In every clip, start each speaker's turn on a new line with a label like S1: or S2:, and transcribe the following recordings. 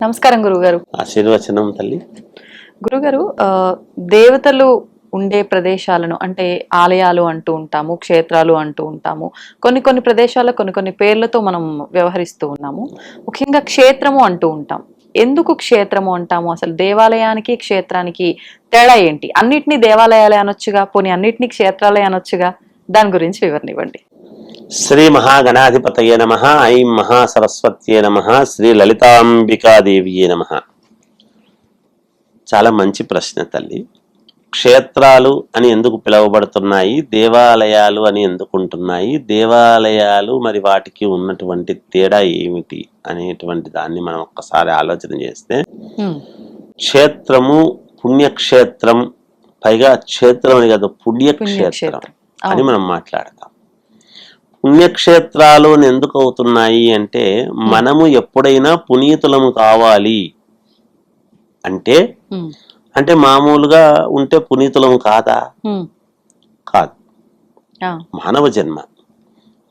S1: నమస్కారం గురుగారు.
S2: ఆశీర్వచనం తల్లి.
S1: గురుగారు, దేవతలు ఉండే ప్రదేశాలను అంటే ఆలయాలు అంటూ ఉంటాము, క్షేత్రాలు అంటూ ఉంటాము. కొన్ని కొన్ని ప్రదేశాల్లో కొన్ని కొన్ని పేర్లతో మనం వ్యవహరిస్తూ ఉన్నాము. ముఖ్యంగా క్షేత్రము అంటూ ఉంటాం. ఎందుకు క్షేత్రము అంటాము? అసలు దేవాలయానికి క్షేత్రానికి తేడా ఏంటి? అన్నిటినీ దేవాలయాలే అనొచ్చుగా, పోనీ అన్నిటినీ క్షేత్రాలే అనొచ్చుగా? దాని గురించి వివరణ ఇవ్వండి.
S2: శ్రీ మహాగణాధిపతయే నమః. ఐం మహాసరస్వత్యే నమః. శ్రీ లలితాంబికాదేవియే నమః. చాలా మంచి ప్రశ్న తల్లి. క్షేత్రాలు అని ఎందుకు పిలువబడుతున్నాయి, దేవాలయాలు అని ఎందుకు ఉంటున్నాయి, దేవాలయాలు మరి వాటికి ఉన్నటువంటి తేడా ఏమిటి అనేటువంటి దాన్ని మనం ఒక్కసారి ఆలోచన చేస్తే, క్షేత్రము పుణ్యక్షేత్రం, పైగా క్షేత్రం అని కాదు పుణ్యక్షేత్రం అని మనం మాట్లాడతాం. పుణ్యక్షేత్రాలు ఎందుకు అవుతున్నాయి అంటే, మనము ఎప్పుడైనా పునీతులము కావాలి అంటే అంటే మామూలుగా ఉంటే పునీతులము కాదా? కాదు.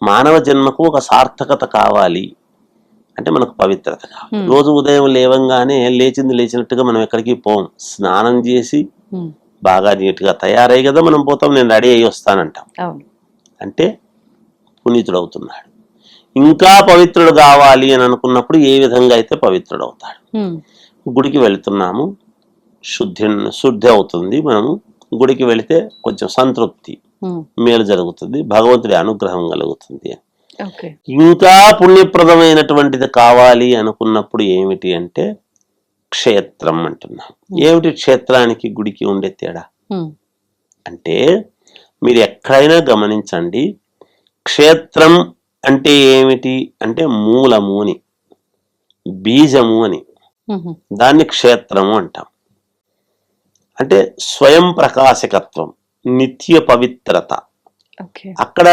S2: మానవ జన్మకు ఒక సార్థకత కావాలి అంటే మనకు పవిత్రత కావాలి. రోజు ఉదయం లేవంగానే లేచినట్టుగా మనం ఎక్కడికి పోం. స్నానం చేసి బాగా నీట్గా తయారై కదా మనం పోతాం. నేను రెడీ అయ్యి వస్తానంటాం. అంటే పునీతుడు అవుతున్నాడు. ఇంకా పవిత్రుడు కావాలి అని అనుకున్నప్పుడు ఏ విధంగా అయితే పవిత్రుడు అవుతాడు. గుడికి వెళుతున్నాము, శుద్ధి అవుతుంది. మనము గుడికి వెళితే కొంచెం సంతృప్తి, మేలు జరుగుతుంది, భగవంతుడి అనుగ్రహం కలుగుతుంది. ఇంకా పుణ్యప్రదమైనటువంటిది కావాలి అనుకున్నప్పుడు ఏమిటి అంటే క్షేత్రం అంటున్నాం. ఏమిటి క్షేత్రానికి గుడికి ఉండే తేడా అంటే, మీరు ఎక్కడైనా గమనించండి, క్షేత్రం అంటే ఏమిటి అంటే మూలము అని, బీజము అని. దాన్ని క్షేత్రము అంటాం. అంటే స్వయం ప్రకాశకత్వం, నిత్య పవిత్రత. అక్కడ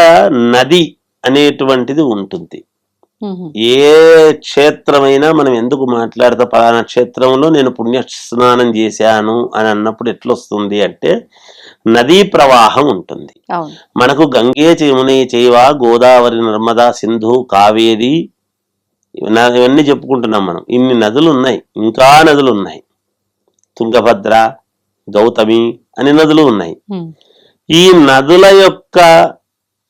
S2: నది అనేటువంటిది ఉంటుంది. ఏ క్షేత్రమైనా మనం ఎందుకు మాట్లాడతా, పలానా క్షేత్రంలో నేను పుణ్య స్నానం చేశాను అని అన్నప్పుడు ఎట్లొస్తుంది అంటే నదీ ప్రవాహం ఉంటుంది. మనకు గంగే యమునే చైవ గోదావరి నర్మదా సింధు కావేరి ఇవన్నీ చెప్పుకుంటున్నాం మనం. ఇన్ని నదులు ఉన్నాయి, ఇంకా నదులు ఉన్నాయి. తుంగభద్ర, గౌతమి అని నదులు ఉన్నాయి. ఈ నదుల యొక్క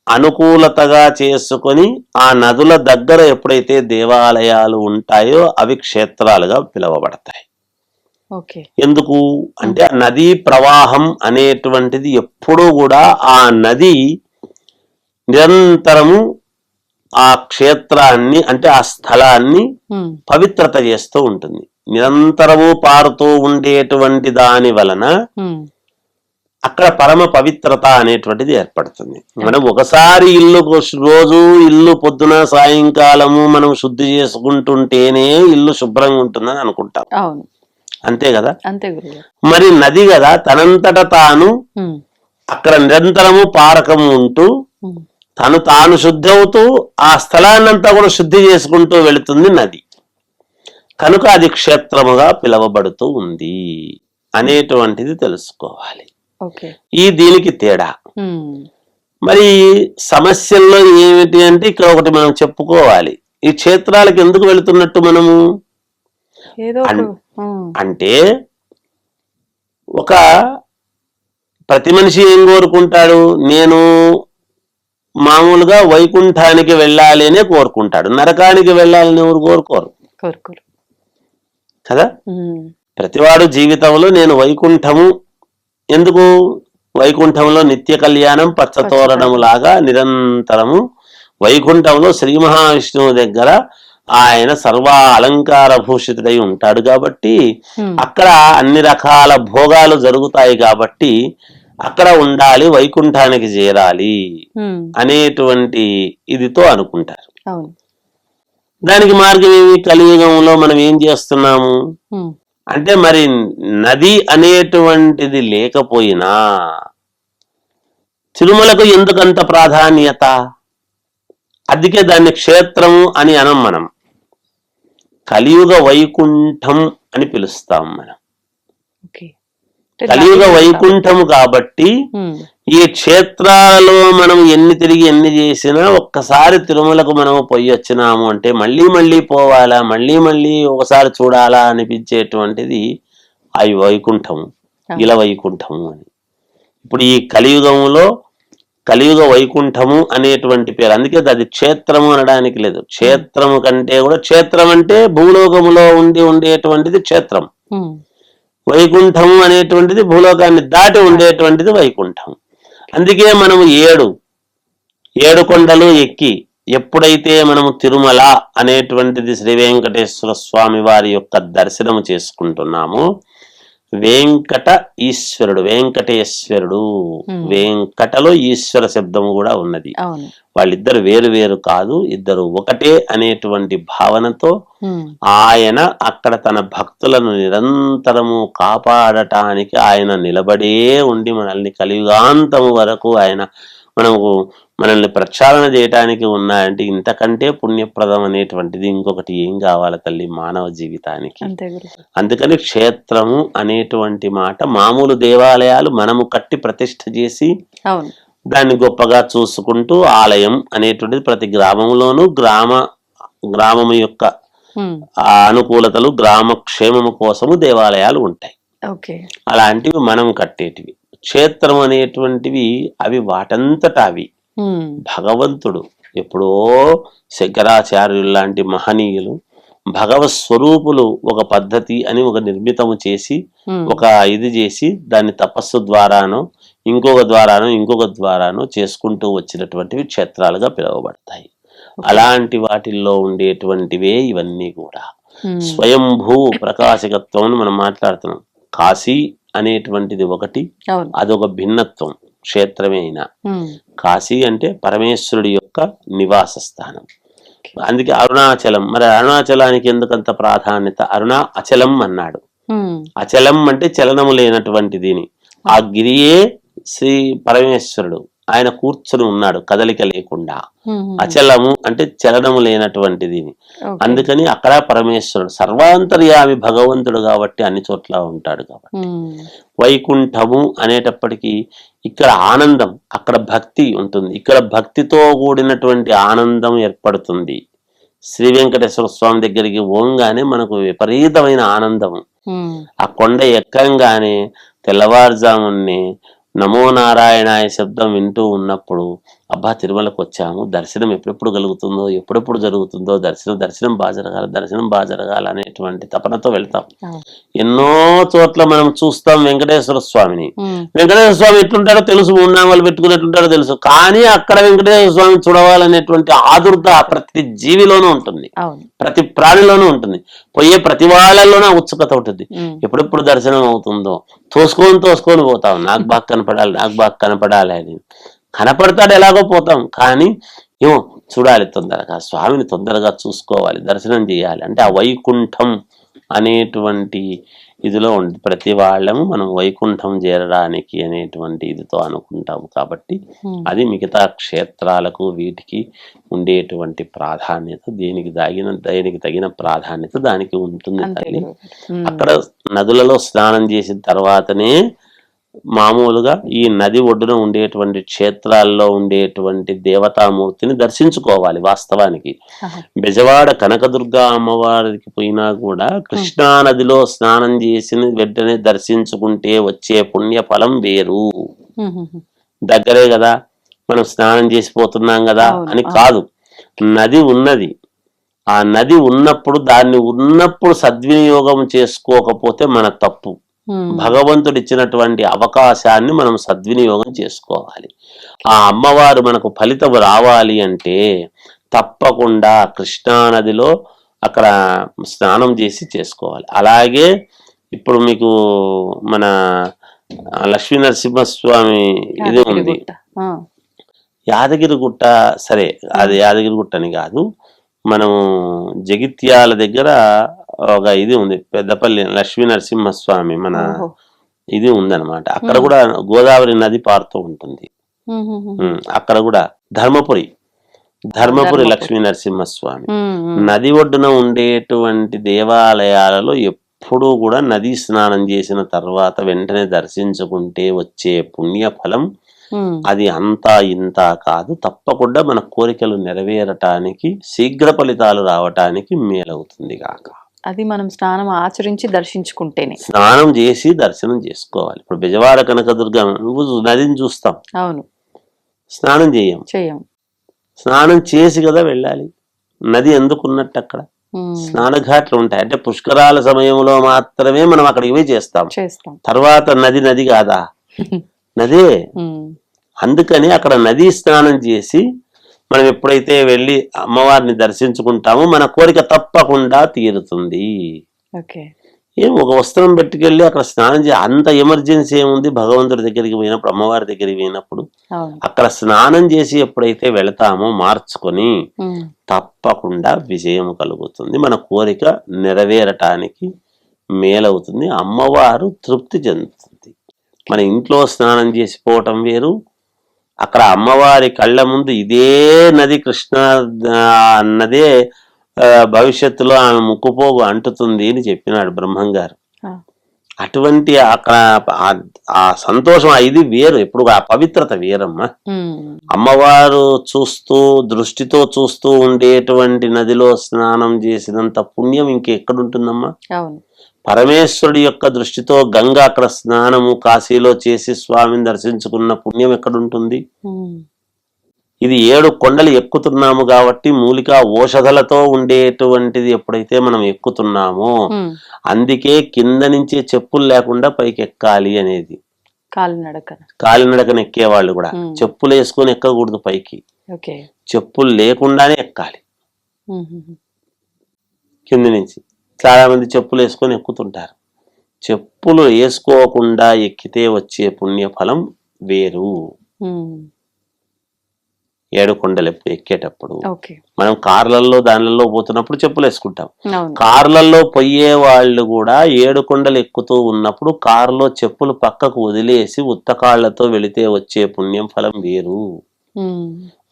S2: అనుకూలతగా చేసుకొని ఆ నదుల దగ్గర ఎప్పుడైతే దేవాలయాలు ఉంటాయో అవి క్షేత్రాలుగా పిలువబడతాయి. ఎందుకు అంటే ఆ నదీ ప్రవాహం అనేటువంటిది ఎప్పుడూ కూడా ఆ నది నిరంతరము ఆ క్షేత్రాన్ని అంటే ఆ స్థలాన్ని పవిత్రత చేస్తూ ఉంటుంది. నిరంతరము పారుతూ ఉండేటువంటి దాని వలన అక్కడ పరమ పవిత్రత అనేటువంటిది ఏర్పడుతుంది. మనం ఒకసారి రోజు ఇల్లు పొద్దున సాయంకాలము మనం శుద్ధి చేసుకుంటుంటేనే ఇల్లు శుభ్రంగా ఉంటుందని అనుకుంటాం. అంతే కదా? మరి నది కదా, తనంతట తాను అక్కడ నిరంతరము పారకం ఉంటూ తాను శుద్ధి అవుతూ ఆ స్థలాన్నంతా కూడా శుద్ధి చేసుకుంటూ వెళుతుంది నది. కనుక అది క్షేత్రముగా పిలువబడుతూ ఉంది అనేటువంటిది తెలుసుకోవాలి. దీనికి తేడా. మరి సమస్యల్లో ఏమిటి అంటే ఇక్కడ ఒకటి మనం చెప్పుకోవాలి. ఈ క్షేత్రాలకు ఎందుకు వెళుతున్నట్టు మనము అంటే, ప్రతి మనిషి ఏం కోరుకుంటాడు? నేను మామూలుగా వైకుంఠానికి వెళ్ళాలి అనే కోరుకుంటాడు. నరకానికి వెళ్ళాలని ఎవరు కోరుకోరు కదా. ప్రతివాడు జీవితంలో నేను వైకుంఠము, ఎందుకు వైకుంఠంలో నిత్య కళ్యాణం పచ్చతోరణం లాగా నిరంతరము వైకుంఠంలో శ్రీ మహావిష్ణువు దగ్గర ఆయన సర్వ అలంకార భూషితుడై ఉంటాడు కాబట్టి అక్కడ అన్ని రకాల భోగాలు జరుగుతాయి కాబట్టి అక్కడ ఉండాలి, వైకుంఠానికి చేరాలి అనేటువంటి ఇదితో అనుకుంటారు. దానికి మార్గం ఏమి? కలియుగంలో మనం ఏం చేస్తున్నాము అంటే, మరి నది అనేటువంటిది లేకపోయినా తిరుమలకు ఎందుకంత ప్రాధాన్యత? అందుకే దాన్ని క్షేత్రము అని అనం. మనం కలియుగ వైకుంఠం అని పిలుస్తాం. మనం కలియుగ వైకుంఠము కాబట్టి ఈ క్షేత్రాలలో మనం ఎన్ని తిరిగి ఎన్ని చేసినా ఒక్కసారి తిరుమలకు మనం పోయి వచ్చినాము అంటే మళ్ళీ మళ్ళీ పోవాలా, మళ్ళీ మళ్ళీ ఒకసారి చూడాలా అనిపించేటువంటిది ఆ వైకుంఠము, ఇల వైకుంఠము అని. ఇప్పుడు ఈ కలియుగంలో కలియుగ వైకుంఠము అనేటువంటి పేరు, అందుకే అది క్షేత్రము అనడానికి లేదు. క్షేత్రము కంటే కూడా, క్షేత్రం అంటే భూలోకములో ఉండేటువంటిది క్షేత్రం, వైకుంఠము అనేటువంటిది భూలోకాన్ని దాటి ఉండేటువంటిది వైకుంఠం. అందుకే మనము ఏడు కొండలు ఎక్కి ఎప్పుడైతే మనము తిరుమల అనేటువంటిది శ్రీ వెంకటేశ్వర స్వామి వారి యొక్క దర్శనము చేసుకుంటున్నామో, వెంకట ఈశ్వరుడు, వెంకటేశ్వరుడు, వెంకటలో ఈశ్వర శబ్దము కూడా ఉన్నది. వాళ్ళిద్దరు వేరు వేరు కాదు, ఇద్దరు ఒకటే అనేటువంటి భావనతో ఆయన అక్కడ తన భక్తులను నిరంతరము కాపాడటానికి ఆయన నిలబడే ఉండి మనల్ని కలియుగాంతము వరకు ఆయన మనల్ని ప్రక్షాళన చేయటానికి ఉన్నాయంటే ఇంతకంటే పుణ్యప్రదం అనేటువంటిది ఇంకొకటి ఏం కావాలి తల్లి మానవ జీవితానికి. అందుకని క్షేత్రము అనేటువంటి మాట, మామూలు దేవాలయాలు మనము కట్టి ప్రతిష్ఠ చేసి దాన్ని గొప్పగా చూసుకుంటూ, ఆలయం అనేటువంటిది ప్రతి గ్రామంలోనూ గ్రామము యొక్క అనుకూలతలు, గ్రామ క్షేమము కోసము దేవాలయాలు ఉంటాయి. అలాంటివి మనం కట్టేటివి. క్షేత్రం అనేటువంటివి అవి వాటంతటా అవి భగవంతుడు ఎప్పుడో శంకరాచార్యులు లాంటి మహనీయులు భగవత్ స్వరూపులు ఒక పద్ధతి అని ఒక నిర్మితము చేసి ఒక ఇది చేసి దాన్ని తపస్సు ద్వారానో ఇంకొక ద్వారానో చేసుకుంటూ వచ్చినటువంటివి క్షేత్రాలుగా పిలువబడతాయి. అలాంటి వాటిల్లో ఉండేటువంటివే ఇవన్నీ కూడా. స్వయంభూ ప్రకాశకత్వం మనం మాట్లాడుతున్నాం. కాశీ అనేటువంటిది ఒకటి, అదొక భిన్నత్వం. క్షేత్రమే అయినా కాశీ అంటే పరమేశ్వరుడి యొక్క నివాస స్థానం. అందుకే అరుణాచలం, మరి అరుణాచలానికి ఎందుకంత ప్రాధాన్యత? అచలం అన్నాడు. అచలం అంటే చలనము లేనటువంటి దీని, ఆ గిరియే శ్రీ పరమేశ్వరుడు, ఆయన కూర్చొని ఉన్నాడు కదలిక లేకుండా. అచలము అంటే చలనము లేనటువంటిది. అందుకని అక్కడ పరమేశ్వరుడు సర్వాంతర్యామి భగవంతుడు కాబట్టి అన్ని చోట్ల ఉంటాడు కాబట్టి. వైకుంఠము అనేటప్పటికీ ఇక్కడ ఆనందం, అక్కడ భక్తి ఉంటుంది, ఇక్కడ భక్తితో కూడినటువంటి ఆనందం ఏర్పడుతుంది. శ్రీ వెంకటేశ్వర స్వామి దగ్గరికి పోగానే మనకు విపరీతమైన ఆనందము. ఆ కొండ ఎక్కంగానే తెల్లవారుజామునే నమో నారాయణాయ శబ్దం వింటూ ఉన్నప్పుడు అబ్బా తిరుమలకు వచ్చాము, దర్శనం ఎప్పుడెప్పుడు కలుగుతుందో, ఎప్పుడెప్పుడు జరుగుతుందో, దర్శనం బాగా జరగాలి అనేటువంటి తపనతో వెళ్తాం. ఎన్నో చోట్ల మనం చూస్తాం వెంకటేశ్వర స్వామిని. వెంకటేశ్వర స్వామి ఎట్లుంటాడో తెలుసు, మూడు పెట్టుకున్నట్టుంటాడో తెలుసు, కానీ అక్కడ వెంకటేశ్వర స్వామిని చూడవాలనేటువంటి ఆదుర్త ప్రతి జీవిలోనూ ఉంటుంది, ప్రతి ప్రాణిలోనూ ఉంటుంది, పోయే ప్రతి వాళ్ళలోనూ ఉత్సుకత ఉంటుంది. ఎప్పుడెప్పుడు దర్శనం అవుతుందో తోసుకొని పోతాం. నాకు బాగా కనపడాలి అని. కనపడతాడు, ఎలాగో పోతాం, కానీ ఏమో చూడాలి, తొందరగా స్వామిని తొందరగా చూసుకోవాలి, దర్శనం చేయాలి అంటే ఆ వైకుంఠం అనేటువంటి ఇదిలో ఉంది. ప్రతి వాళ్ళము మనం వైకుంఠం చేరడానికి అనేటువంటి ఇదితో అనుకుంటాము. కాబట్టి అది మిగతా క్షేత్రాలకు వీటికి ఉండేటువంటి ప్రాధాన్యత, దేనికి తగిన ప్రాధాన్యత దానికి ఉంటుంది తల్లి. అక్కడ నదులలో స్నానం చేసిన తర్వాతనే మామూలుగా ఈ నది ఒడ్డున ఉండేటువంటి క్షేత్రాల్లో ఉండేటువంటి దేవతామూర్తిని దర్శించుకోవాలి. వాస్తవానికి బెజవాడ కనకదుర్గా అమ్మవారికి పోయినా కూడా కృష్ణా నదిలో స్నానం చేసిన వెంటనే దర్శించుకుంటే వచ్చే పుణ్య ఫలం వేరు. దగ్గరే కదా, మనం స్నానం చేసిపోతున్నాం కదా అని కాదు. నది ఉన్నది, ఆ నది ఉన్నప్పుడు సద్వినియోగం చేసుకోకపోతే మన తప్పు. భగవంతుడు ఇచ్చినటువంటి అవకాశాన్ని మనం సద్వినియోగం చేసుకోవాలి. ఆ అమ్మవారు మనకు ఫలితం రావాలి అంటే తప్పకుండా కృష్ణానదిలో అక్కడ స్నానం చేసి చేసుకోవాలి. అలాగే ఇప్పుడు మీకు మన లక్ష్మీ నరసింహస్వామి ఇది ఉంది, యాదగిరిగుట్ట. సరే, అది యాదగిరిగుట్ట అని కాదు, మనం జగిత్యాల దగ్గర ఒక ఇది ఉంది, పెద్దపల్లి లక్ష్మీ నరసింహస్వామి మన ఇది ఉందన్నమాట. అక్కడ కూడా గోదావరి నది పారుతూ ఉంటుంది. అక్కడ కూడా ధర్మపురి లక్ష్మీ నరసింహస్వామి నది ఒడ్డున ఉండేటువంటి దేవాలయాలలో ఎప్పుడూ కూడా నదీ స్నానం చేసిన తర్వాత వెంటనే దర్శించుకుంటే వచ్చే పుణ్యఫలం అది అంతా ఇంత కాదు, తప్పకుండా మన కోరికలు నెరవేరటానికి, శీఘ్ర ఫలితాలు రావటానికి మేలవుతుంది కాక.
S1: అది మనం స్నానం ఆచరించి దర్శించుకుంటేనే.
S2: స్నానం చేసి దర్శనం చేసుకోవాలి. ఇప్పుడు బెజవాడ కనకదుర్గ నువ్వు నదిని చూస్తాం,
S1: అవును,
S2: స్నానం చేయం. స్నానం చేసి కదా వెళ్ళాలి. నది ఎందుకున్నట్టు అక్కడ స్నానఘాట్లు ఉంటాయి. అంటే పుష్కరాల సమయంలో మాత్రమే మనం అక్కడికి పోయి చేస్తాం. తర్వాత నది కాదా, నదే. అందుకని అక్కడ నదీ స్నానం చేసి మనం ఎప్పుడైతే వెళ్ళి అమ్మవారిని దర్శించుకుంటామో మన కోరిక తప్పకుండా తీరుతుంది. ఒక వస్త్రం పెట్టుకెళ్ళి అక్కడ స్నానం చేసి అంత ఎమర్జెన్సీ ఏముంది? భగవంతుడి దగ్గరికి పోయినప్పుడు, అమ్మవారి దగ్గరికి పోయినప్పుడు అక్కడ స్నానం చేసి ఎప్పుడైతే వెళతామో మార్చుకొని, తప్పకుండా విజయం కలుగుతుంది, మన కోరిక నెరవేరటానికి మేలవుతుంది, అమ్మవారు తృప్తి చెందుతుంది. మన ఇంట్లో స్నానం చేసిపోవటం వేరు, అక్కడ అమ్మవారి కళ్ళ ముందు ఇదే నది కృష్ణ అన్నదే భవిష్యత్తులో ఆమె ముక్కుపోగు అంటుతుంది అని చెప్పినాడు బ్రహ్మంగారు. అటువంటి అక్కడ ఆ సంతోషం ఇది వేరు. ఎప్పుడు ఆ పవిత్రత వేరమ్మా. అమ్మవారు దృష్టితో చూస్తూ ఉండేటువంటి నదిలో స్నానం చేసినంత పుణ్యం ఇంకెక్కడుంటుందమ్మా? పరమేశ్వరుడి యొక్క దృష్టితో గంగా అక్కడ స్నానము కాశీలో చేసి స్వామిని దర్శించుకున్న పుణ్యం ఎక్కడుంటుంది? ఇది 7 కొండలు ఎక్కుతున్నాము కాబట్టి మూలికా ఓషధలతో ఉండేటువంటిది ఎప్పుడైతే మనం ఎక్కుతున్నామో, అందుకే కింద నుంచి చెప్పులు లేకుండా పైకి ఎక్కాలి అనేది. కాలినడకన ఎక్కేవాళ్ళు కూడా చెప్పులు వేసుకొని ఎక్కకూడదు పైకి, చెప్పులు లేకుండానే ఎక్కాలి కింద నుంచి. చాలా మంది చెప్పులు వేసుకొని ఎక్కుతుంటారు. చెప్పులు వేసుకోకుండా ఎక్కితే వచ్చే పుణ్యఫలం వేరు. 7 కొండలు ఎక్కేటప్పుడు మనం కార్లలో దానిలలో పోతున్నప్పుడు చెప్పులు వేసుకుంటాం. కార్లలో పోయే వాళ్ళు కూడా 7 కొండలు ఎక్కుతూ ఉన్నప్పుడు కారులో చెప్పులు పక్కకు వదిలేసి ఉత్తకాళ్లతో వెళితే వచ్చే పుణ్యం ఫలం వేరు.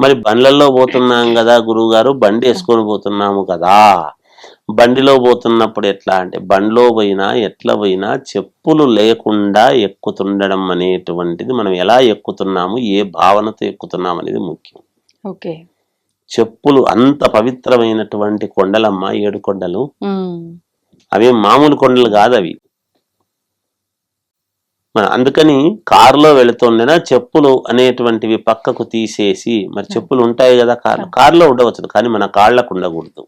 S2: మరి బండ్లలో పోతున్నాం కదా గురువు గారు, బండి వేసుకొని పోతున్నాము కదా, బండిలో పోతున్నప్పుడు ఎట్లా అంటే, బండిలో పోయినా ఎట్లా పోయినా చెప్పులు లేకుండా ఎక్కుతుండడం అనేటువంటిది, మనం ఎలా ఎక్కుతున్నాము, ఏ భావనతో ఎక్కుతున్నాం అనేది ముఖ్యం. చెప్పులు అంత పవిత్రమైనటువంటి కొండలమ్మా 7 కొండలు. అవి మామూలు కొండలు కాదు అవి. అందుకని కారులో వెళుతుండేనా చెప్పులు అనేటువంటివి పక్కకు తీసేసి, మరి చెప్పులు ఉంటాయి కదా కారులో ఉండవచ్చు కానీ మన కాళ్ళకు ఉండకూడదు.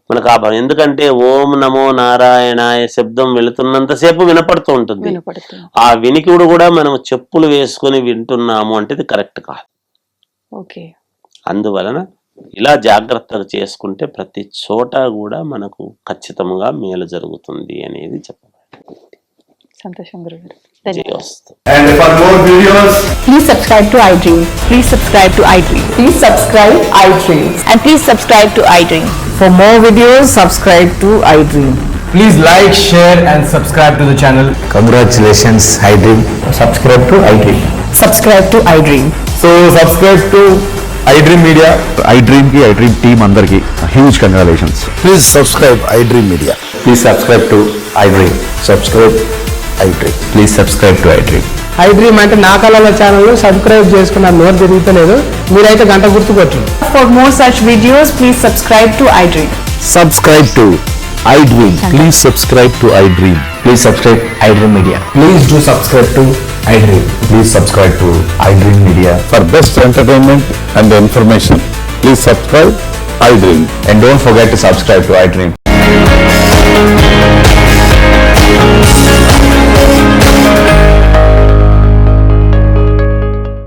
S2: మనకు ఆ భావం, ఎందుకంటే ఓం నమో నారాయణాయ శబ్దం వెళుతున్నంతసేపు వినపడుతూ ఉంటుంది. ఆ వినికిడు కూడా మనం చెప్పులు వేసుకొని వింటున్నాము అంటే ఇది కరెక్ట్ కాదు. అందువలన ఇలా జాగ్రత్తగా చేసుకుంటే ప్రతి చోట కూడా మనకు ఖచ్చితంగా మేలు జరుగుతుంది అనేది చెప్పబడింది.
S1: సంతోషం గురుగారు.
S3: And for more videos,
S4: please subscribe to iDream.
S3: Please subscribe to iDream.
S4: Please subscribe iDream.
S3: And please subscribe to iDream.
S4: For more videos, subscribe to iDream.
S5: Please like, share and subscribe to the channel.
S6: Congratulations, iDream.
S5: Subscribe to iDream.
S4: Subscribe to iDream.
S5: So subscribe to iDream Media.
S6: iDream ki iDream team andarki huge congratulations.
S7: Please subscribe iDream Media.
S6: Please subscribe to iDream.
S7: Subscribe iDream.
S6: Please subscribe to iDream.
S4: iDream అంటే నా కళల channel subscribe చేసుకున్న నోరు తిరుగుతలేదు, మీరైతే గంట గుర్తు కొట్టండి.
S3: For more such videos, please subscribe to iDream.
S6: Subscribe to iDream. Please subscribe to iDream.
S5: Please subscribe iDream Media. Please do subscribe to iDream.
S6: Please subscribe to iDream Media. For best entertainment and information, please subscribe iDream.
S5: And don't forget to subscribe to iDream.